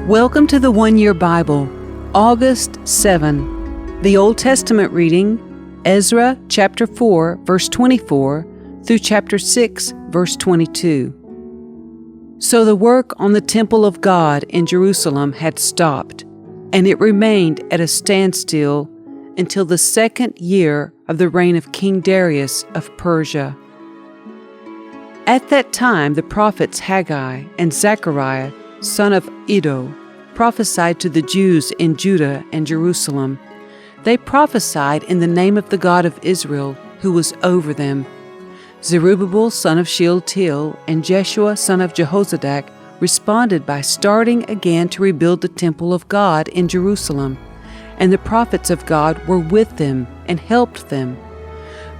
Welcome to the One Year Bible, August 7. The Old Testament reading, Ezra chapter 4, verse 24 through chapter 6, verse 22. So the work on the temple of God in Jerusalem had stopped, and it remained at a standstill until the second year of the reign of King Darius of Persia. At that time the prophets Haggai and Zechariah, son of Iddo, prophesied to the Jews in Judah and Jerusalem. They prophesied in the name of the God of Israel, who was over them. Zerubbabel, son of Shealtiel, and Jeshua, son of Jehozadak, responded by starting again to rebuild the temple of God in Jerusalem, and the prophets of God were with them and helped them.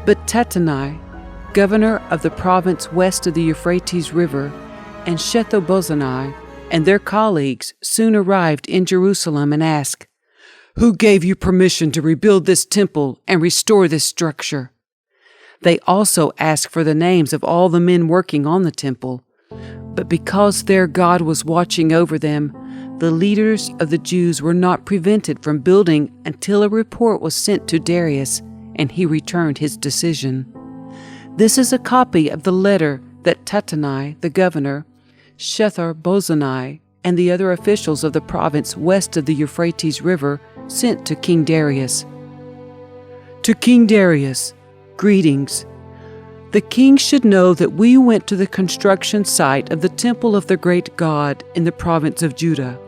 But Tattenai, governor of the province west of the Euphrates River, and Shethar-bozenai, and their colleagues soon arrived in Jerusalem and asked, "Who gave you permission to rebuild this temple and restore this structure?" They also asked for the names of all the men working on the temple. But because their God was watching over them, the leaders of the Jews were not prevented from building until a report was sent to Darius, and he returned his decision. This is a copy of the letter that Tattenai, the governor, Shethar-bozenai, and the other officials of the province west of the Euphrates River sent to King Darius. To King Darius, greetings. The king should know that we went to the construction site of the temple of the great God in the province of Judah.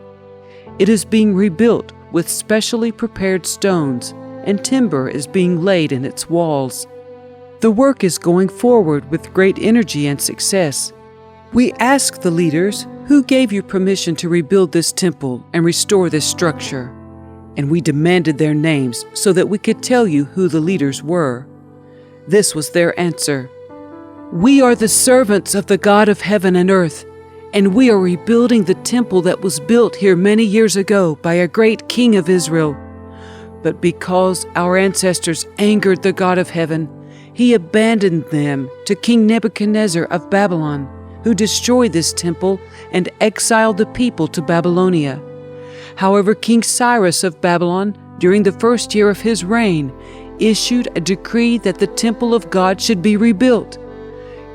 It is being rebuilt with specially prepared stones, and timber is being laid in its walls. The work is going forward with great energy and success. We asked the leaders, "Who gave you permission to rebuild this temple and restore this structure?" And we demanded their names so that we could tell you who the leaders were. This was their answer: "We are the servants of the God of heaven and earth, and we are rebuilding the temple that was built here many years ago by a great king of Israel. But because our ancestors angered the God of heaven, he abandoned them to King Nebuchadnezzar of Babylon, who destroyed this temple and exiled the people to Babylonia. However, King Cyrus of Babylon, during the first year of his reign, issued a decree that the temple of God should be rebuilt.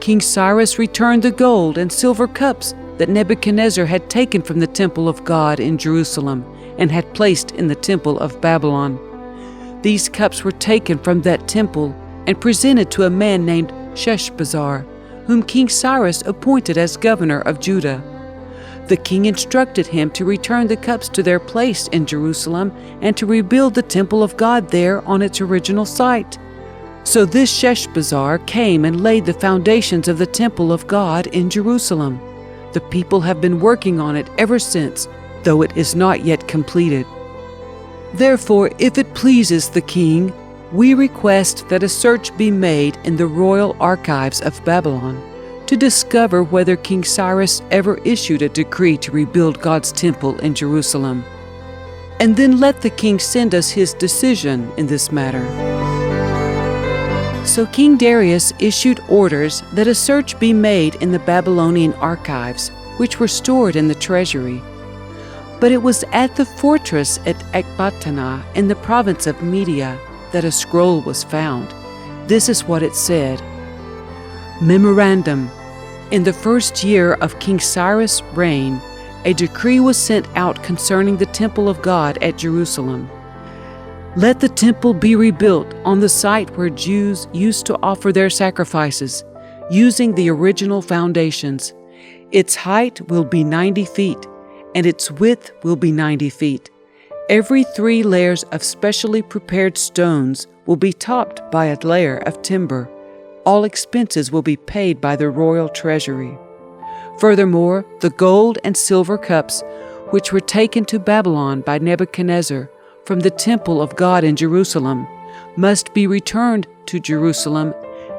King Cyrus returned the gold and silver cups that Nebuchadnezzar had taken from the temple of God in Jerusalem and had placed in the temple of Babylon. These cups were taken from that temple and presented to a man named Sheshbazzar, whom King Cyrus appointed as governor of Judah. The king instructed him to return the cups to their place in Jerusalem and to rebuild the temple of God there on its original site. So this Sheshbazzar came and laid the foundations of the temple of God in Jerusalem. The people have been working on it ever since, though it is not yet completed. Therefore, if it pleases the king, we request that a search be made in the royal archives of Babylon to discover whether King Cyrus ever issued a decree to rebuild God's temple in Jerusalem. And then let the king send us his decision in this matter." So King Darius issued orders that a search be made in the Babylonian archives, which were stored in the treasury. But it was at the fortress at Ecbatana in the province of Media that a scroll was found. This is what it said: Memorandum: in the first year of King Cyrus' reign, a decree was sent out concerning the temple of God at Jerusalem. Let the temple be rebuilt on the site where Jews used to offer their sacrifices, using the original foundations. Its height will be 90 feet, and its width will be 90 feet. Every 3 layers of specially prepared stones will be topped by a layer of timber. All expenses will be paid by the royal treasury. Furthermore, the gold and silver cups, which were taken to Babylon by Nebuchadnezzar from the temple of God in Jerusalem, must be returned to Jerusalem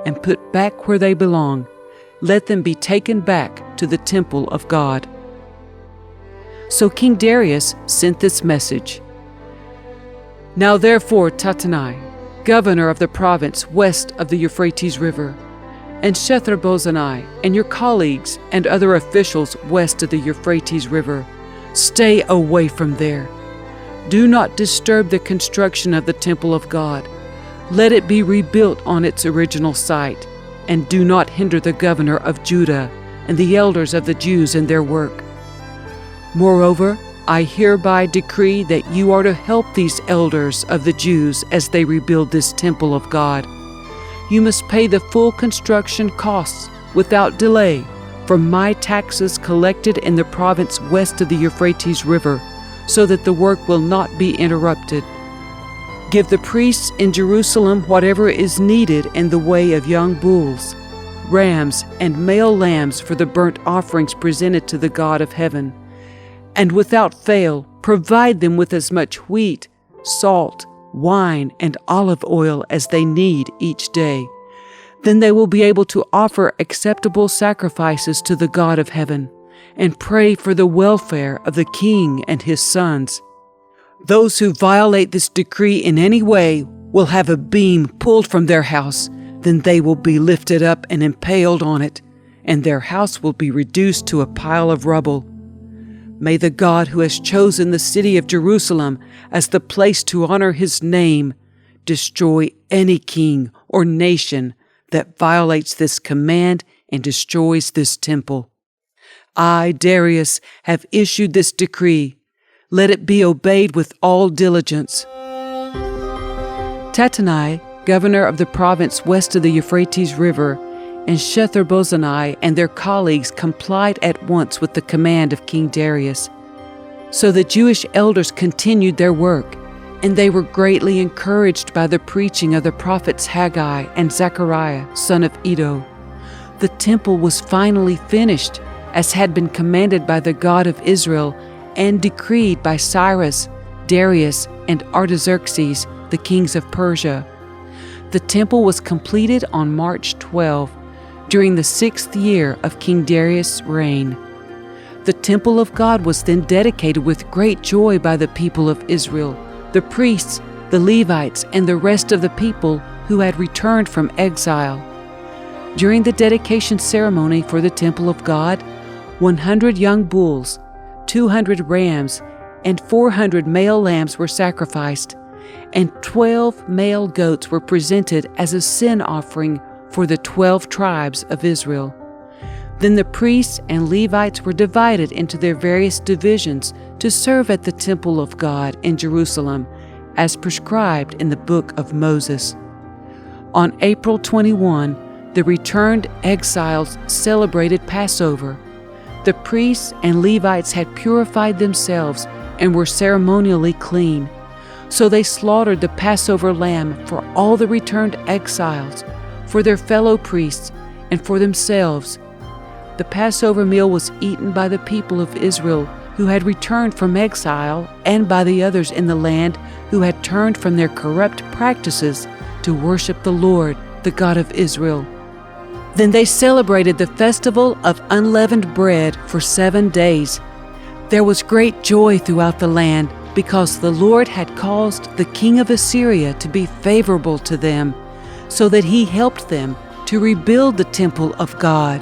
and put back where they belong. Let them be taken back to the temple of God. So King Darius sent this message: Now therefore, Tattenai, governor of the province west of the Euphrates River, and Shethar-bozenai and your colleagues and other officials west of the Euphrates River, stay away from there. Do not disturb the construction of the temple of God. Let it be rebuilt on its original site, and do not hinder the governor of Judah and the elders of the Jews in their work. Moreover, I hereby decree that you are to help these elders of the Jews as they rebuild this temple of God. You must pay the full construction costs without delay from my taxes collected in the province west of the Euphrates River, so that the work will not be interrupted. Give the priests in Jerusalem whatever is needed in the way of young bulls, rams, and male lambs for the burnt offerings presented to the God of heaven. And without fail, provide them with as much wheat, salt, wine, and olive oil as they need each day. Then they will be able to offer acceptable sacrifices to the God of heaven and pray for the welfare of the king and his sons. Those who violate this decree in any way will have a beam pulled from their house. Then they will be lifted up and impaled on it, and their house will be reduced to a pile of rubble. May the God who has chosen the city of Jerusalem as the place to honor his name destroy any king or nation that violates this command and destroys this temple. I, Darius, have issued this decree. Let it be obeyed with all diligence. Tattenai, governor of the province west of the Euphrates River, and Shethar-bozenai and their colleagues complied at once with the command of King Darius. So the Jewish elders continued their work, and they were greatly encouraged by the preaching of the prophets Haggai and Zechariah, son of Iddo. The temple was finally finished, as had been commanded by the God of Israel and decreed by Cyrus, Darius, and Artaxerxes, the kings of Persia. The temple was completed on March 12, during the 6th year of King Darius' reign. The temple of God was then dedicated with great joy by the people of Israel, the priests, the Levites, and the rest of the people who had returned from exile. During the dedication ceremony for the temple of God, 100 young bulls, 200 rams, and 400 male lambs were sacrificed, and 12 male goats were presented as a sin offering for the 12 tribes of Israel. Then the priests and Levites were divided into their various divisions to serve at the temple of God in Jerusalem, as prescribed in the book of Moses. On April 21, the returned exiles celebrated Passover. The priests and Levites had purified themselves and were ceremonially clean. So they slaughtered the Passover lamb for all the returned exiles, for their fellow priests, and for themselves. The Passover meal was eaten by the people of Israel who had returned from exile, and by the others in the land who had turned from their corrupt practices to worship the Lord, the God of Israel. Then they celebrated the festival of unleavened bread for 7 days. There was great joy throughout the land, because the Lord had caused the king of Assyria to be favorable to them, so that he helped them to rebuild the temple of God,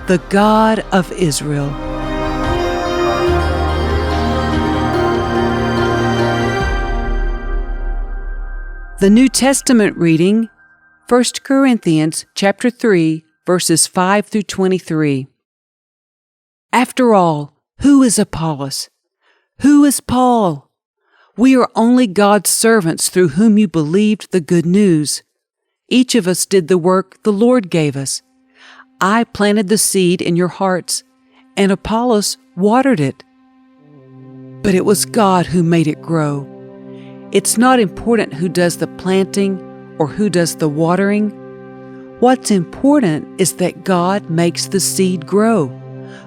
the God of Israel. The New Testament reading, 1 Corinthians chapter 3, verses 5 through 23. After all, who is Apollos? Who is Paul? We are only God's servants through whom you believed the good news. Each of us did the work the Lord gave us. I planted the seed in your hearts, and Apollos watered it. But it was God who made it grow. It's not important who does the planting or who does the watering. What's important is that God makes the seed grow.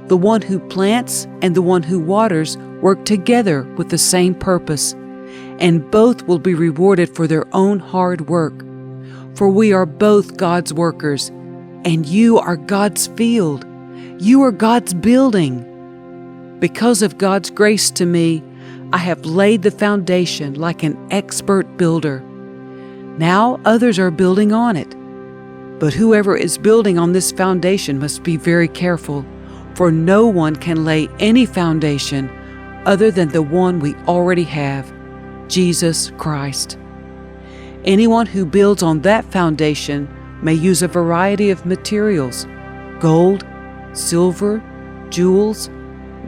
The one who plants and the one who waters work together with the same purpose, and both will be rewarded for their own hard work. For we are both God's workers, and you are God's field. You are God's building. Because of God's grace to me, I have laid the foundation like an expert builder. Now others are building on it. But whoever is building on this foundation must be very careful, for no one can lay any foundation other than the one we already have, Jesus Christ. Anyone who builds on that foundation may use a variety of materials: gold, silver, jewels,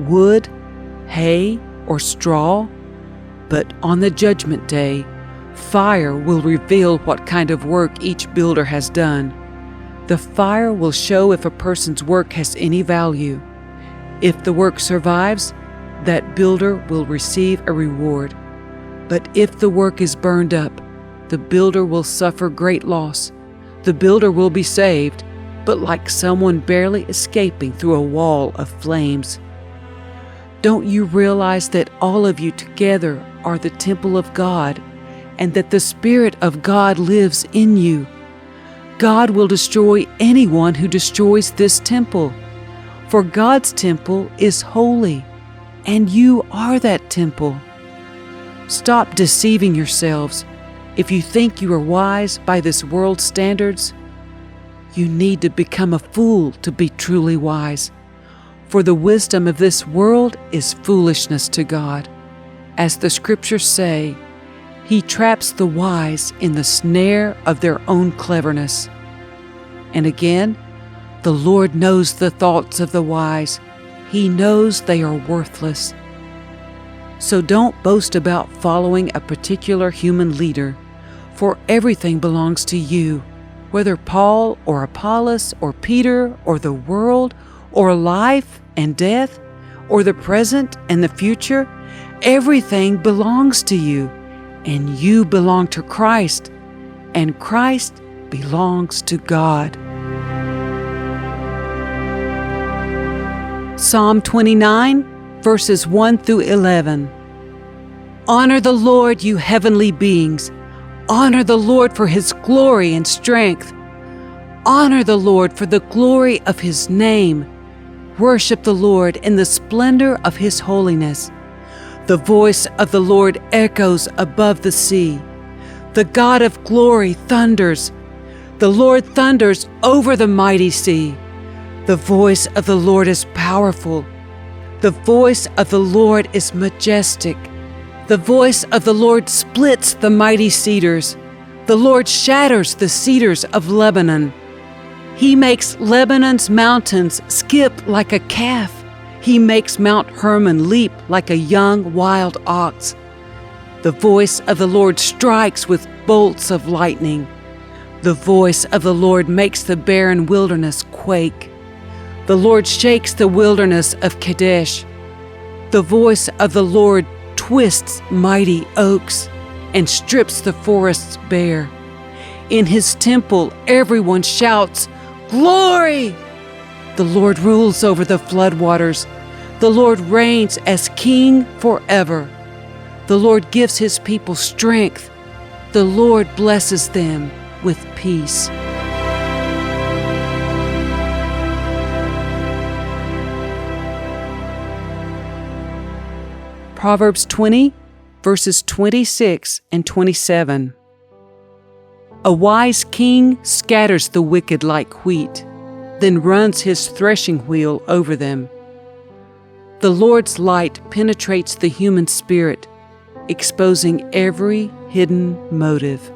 wood, hay, or straw. But on the judgment day, fire will reveal what kind of work each builder has done. The fire will show if a person's work has any value. If the work survives, that builder will receive a reward. But if the work is burned up, the builder will suffer great loss. The builder will be saved, but like someone barely escaping through a wall of flames. Don't you realize that all of you together are the temple of God, and that the Spirit of God lives in you? God will destroy anyone who destroys this temple, for God's temple is holy, and you are that temple. Stop deceiving yourselves. If you think you are wise by this world's standards, you need to become a fool to be truly wise. For the wisdom of this world is foolishness to God. As the Scriptures say, He traps the wise in the snare of their own cleverness. And again, the Lord knows the thoughts of the wise. He knows they are worthless. So don't boast about following a particular human leader, for everything belongs to you, whether Paul or Apollos or Peter or the world or life and death or the present and the future. Everything belongs to you, and you belong to Christ, and Christ belongs to God. Psalm 29, verses 1 through 11. Honor the Lord, you heavenly beings. Honor the Lord for His glory and strength. Honor the Lord for the glory of His name. Worship the Lord in the splendor of His holiness. The voice of the Lord echoes above the sea. The God of glory thunders. The Lord thunders over the mighty sea. The voice of the Lord is powerful. The voice of the Lord is majestic. The voice of the Lord splits the mighty cedars. The Lord shatters the cedars of Lebanon. He makes Lebanon's mountains skip like a calf. He makes Mount Hermon leap like a young wild ox. The voice of the Lord strikes with bolts of lightning. The voice of the Lord makes the barren wilderness quake. The Lord shakes the wilderness of Kadesh. The voice of the Lord twists mighty oaks and strips the forests bare. In His temple, everyone shouts, "Glory!" The Lord rules over the floodwaters. The Lord reigns as King forever. The Lord gives His people strength. The Lord blesses them with peace. Proverbs 20, verses 26 and 27. A wise king scatters the wicked like wheat, then runs his threshing wheel over them. The Lord's light penetrates the human spirit, exposing every hidden motive.